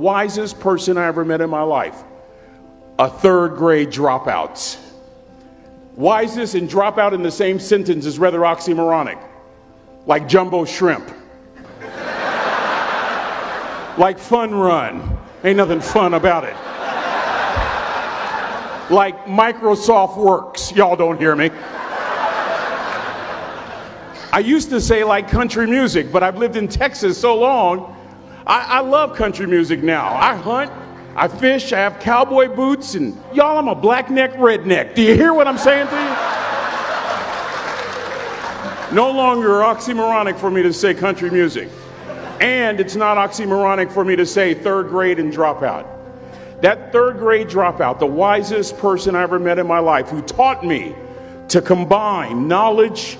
wisest person I ever met in my life, a third grade dropout. Wisest and dropout in the same sentence is rather oxymoronic, like jumbo shrimp. Like fun run, ain't nothing fun about it. Like Microsoft Works, y'all don't hear me. I used to say like country music, but I've lived in Texas so long, I love country music now. I hunt, I fish, I have cowboy boots, and y'all, I'm a black-neck redneck. Do you hear what I'm saying to you? No longer oxymoronic for me to say country music. And it's not oxymoronic for me to say third grade and dropout. That third grade dropout, the wisest person I ever met in my life, who taught me to combine knowledge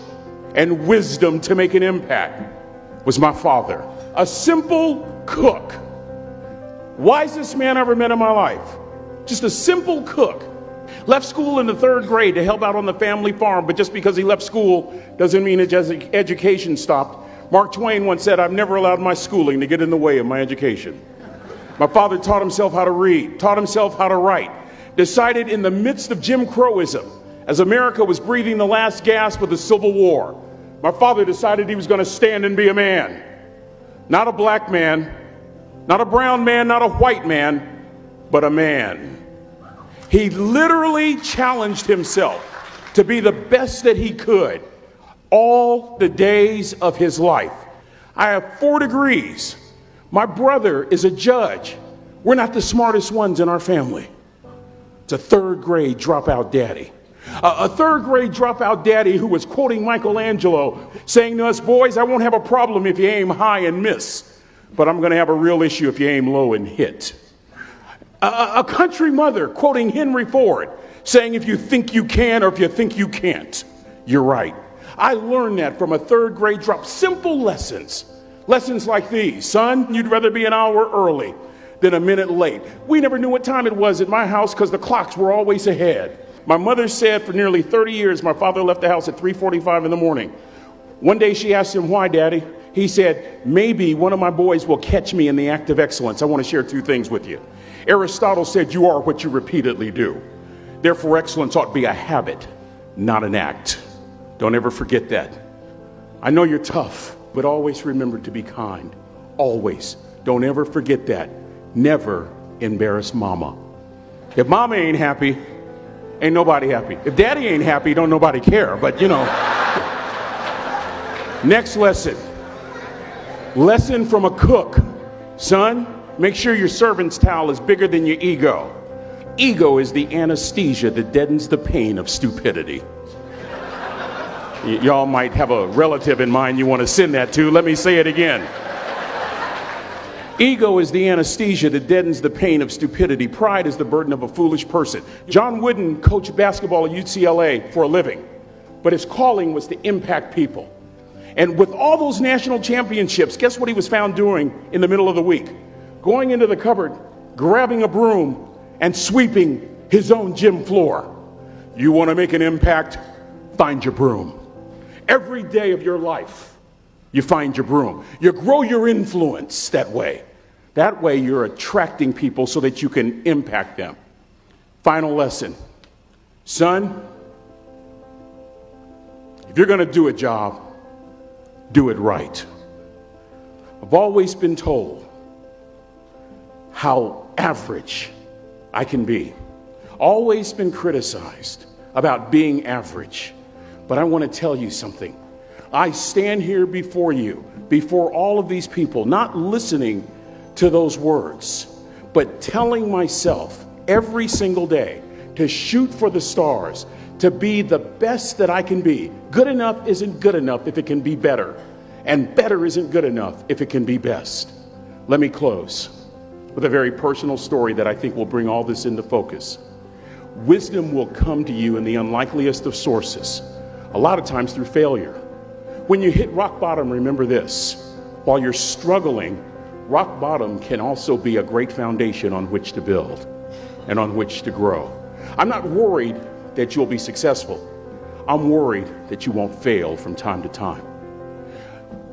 and wisdom to make an impact, was my father. A simple cook. Wisest man I ever met in my life. Just a simple cook. Left school in the third grade to help out on the family farm, but just because he left school doesn't mean his education stopped. Mark Twain once said, "I've never allowed my schooling to get in the way of my education." My father taught himself how to read, taught himself how to write, decided in the midst of Jim Crowism, as America was breathing the last gasp of the Civil War, my father decided he was going to stand and be a man. Not a black man, not a brown man, not a white man, but a man. He literally challenged himself to be the best that he could all the days of his life. I have 4 degrees. My brother is a judge. We're not the smartest ones in our family. It's a third grade dropout daddy. A third grade dropout daddy who was quoting Michelangelo, saying to us, "Boys, I won't have a problem if you aim high and miss, but I'm going to have a real issue if you aim low and hit." A country mother quoting Henry Ford, saying, "If you think you can or if you think you can't, you're right." I learned that from a third grade drop. Simple lessons. Lessons like these. Son, you'd rather be an hour early than a minute late. We never knew what time it was at my house because the clocks were always ahead. My mother said for nearly 30 years, my father left the house at 3:45 in the morning. One day she asked him, "Why, Daddy?" He said, "Maybe one of my boys will catch me in the act of excellence. I want to share 2 things with you." Aristotle said, "You are what you repeatedly do." Therefore, excellence ought to be a habit, not an act. Don't ever forget that. I know you're tough, but always remember to be kind. Always. Don't ever forget that. Never embarrass mama. If mama ain't happy, ain't nobody happy. If daddy ain't happy, don't nobody care. But you know. Next lesson. Lesson from a cook. Son, make sure your servant's towel is bigger than your ego. Ego is the anesthesia that deadens the pain of stupidity. Y'all might have a relative in mind you want to send that to. Let me say it again. Ego is the anesthesia that deadens the pain of stupidity. Pride is the burden of a foolish person. John Wooden coached basketball at UCLA for a living, but his calling was to impact people. And with all those national championships, guess what he was found doing in the middle of the week? Going into the cupboard, grabbing a broom, and sweeping his own gym floor. You want to make an impact? Find your broom. Every day of your life, you find your broom. You grow your influence that way. That way you're attracting people so that you can impact them. Final lesson. Son, if you're going to do a job, do it right. I've always been told how average I can be. Always been criticized about being average. But I want to tell you something. I stand here before you, before all of these people, not listening to those words, but telling myself every single day to shoot for the stars, to be the best that I can be. Good enough isn't good enough if it can be better, and better isn't good enough if it can be best. Let me close with a very personal story that I think will bring all this into focus. Wisdom will come to you in the unlikeliest of sources, a lot of times through failure. When you hit rock bottom, remember this. While you're struggling, rock bottom can also be a great foundation on which to build and on which to grow. I'm not worried that you'll be successful. I'm worried that you won't fail from time to time.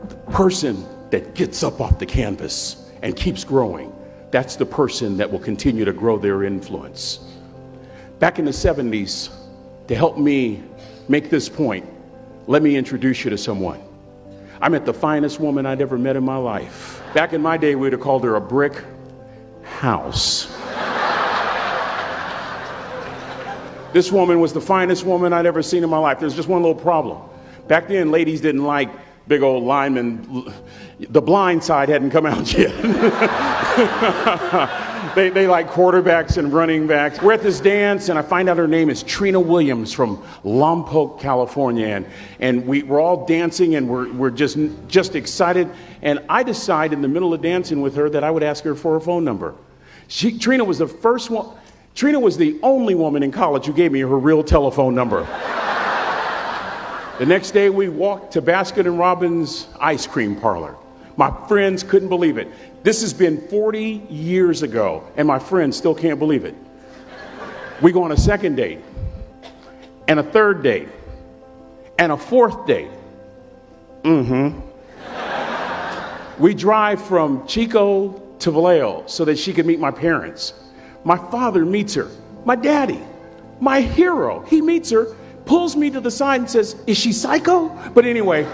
The person that gets up off the canvas and keeps growing, that's the person that will continue to grow their influence. Back in the 70s, to help me make this point, let me introduce you to someone. I met the finest woman I'd ever met in my life. Back in my day, we'd have called her a brick house. This woman was the finest woman I'd ever seen in my life. There's just one little problem. Back then, ladies didn't like big old linemen. The Blind Side hadn't come out yet. They like quarterbacks and running backs. We're at this dance, and I find out her name is Trina Williams from Lompoc, California. And we're all dancing, and we're just excited. And I decide in the middle of dancing with her that I would ask her for her phone number. Trina was the first one. Trina was the only woman in college who gave me her real telephone number. The next day, we walked to Baskin & Robbins ice cream parlor. My friends couldn't believe it. This has been 40 years ago, and my friends still can't believe it. We go on a second date, and a third date, and a fourth date. We drive from Chico to Vallejo so that she could meet my parents. My father meets her. My daddy, my hero, he meets her, pulls me to the side and says, "Is she psycho?" But anyway,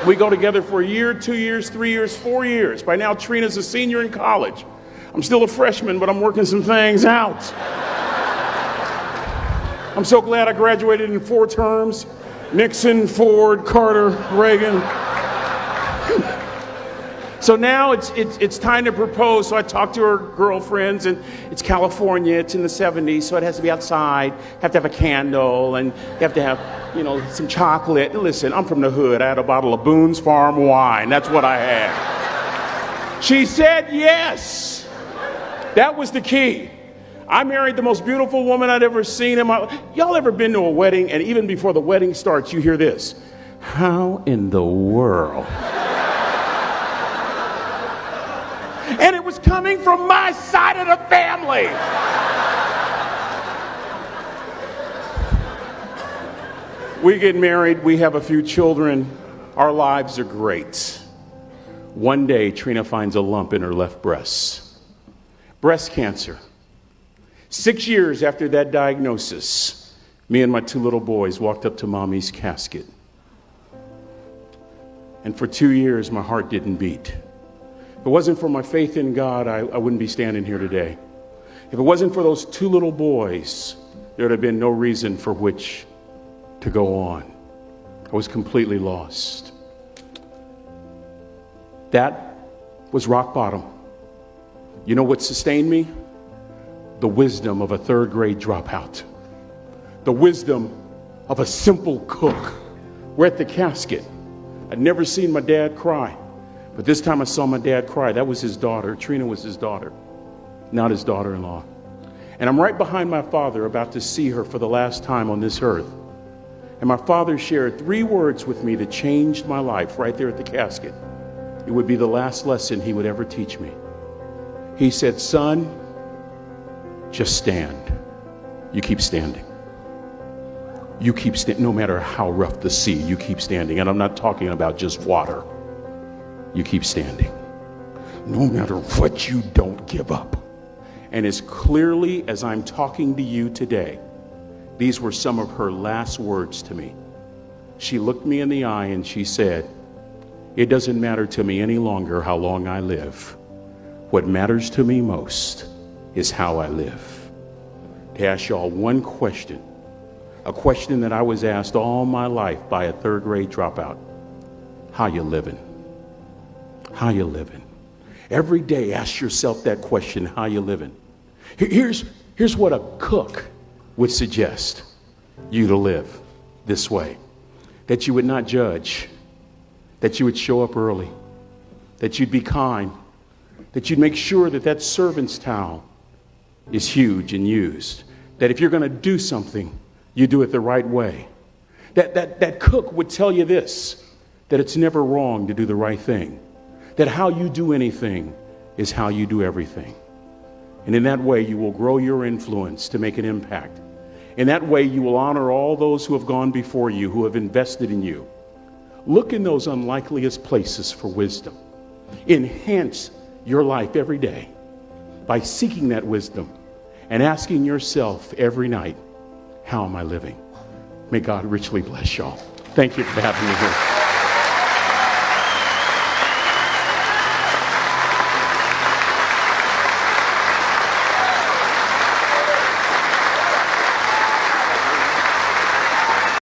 we go together for a year, 2 years, 3 years, 4 years. By now, Trina's a senior in college. I'm still a freshman, but I'm working some things out. I'm so glad I graduated in 4 terms. Nixon, Ford, Carter, Reagan. So now it's time to propose. So I talk to her girlfriends, and it's California. It's in the 70s, so it has to be outside. Have to have a candle, and you have to have, some chocolate. And listen, I'm from the hood. I had a bottle of Boone's Farm wine. That's what I had. She said yes. That was the key. I married the most beautiful woman I'd ever seen in my life. Y'all ever been to a wedding, and even before the wedding starts, you hear this? How in the world? And it was coming from my side of the family. We get married. We have a few children. Our lives are great. One day, Trina finds a lump in her left breast. Breast cancer. 6 years after that diagnosis, me and my 2 little boys walked up to Mommy's casket. And for 2 years, my heart didn't beat. If it wasn't for my faith in God, I wouldn't be standing here today. If it wasn't for those 2 little boys, there would have been no reason for which to go on. I was completely lost. That was rock bottom. You know what sustained me? The wisdom of a 3rd grade dropout. The wisdom of a simple cook. We're at the casket. I'd never seen my dad cry. But this time I saw my dad cry. That was his daughter. Trina was his daughter, not his daughter-in-law. And I'm right behind my father, about to see her for the last time on this earth. And my father shared 3 words with me that changed my life right there at the casket. It would be the last lesson he would ever teach me. He said, "Son, just stand. You keep standing. You keep standing. No matter how rough the sea, you keep standing." And I'm not talking about just water. You keep standing. No matter what, you don't give up. And as clearly as I'm talking to you today, these were some of her last words to me. She looked me in the eye and she said, "It doesn't matter to me any longer how long I live. What matters to me most is how I live." To ask y'all one question, a question that I was asked all my life by a 3rd grade dropout: how you living? How you living? Every day ask yourself that question, how you living? Here's what a cook would suggest you to live this way: that you would not judge, that you would show up early, that you'd be kind, that you'd make sure that that servant's towel is huge and used, that if you're going to do something, you do it the right way. That cook would tell you this, that it's never wrong to do the right thing, that how you do anything is how you do everything. And in that way, you will grow your influence to make an impact. In that way, you will honor all those who have gone before you, who have invested in you. Look in those unlikeliest places for wisdom. Enhance your life every day by seeking that wisdom and asking yourself every night, how am I living? May God richly bless y'all. Thank you for having me here.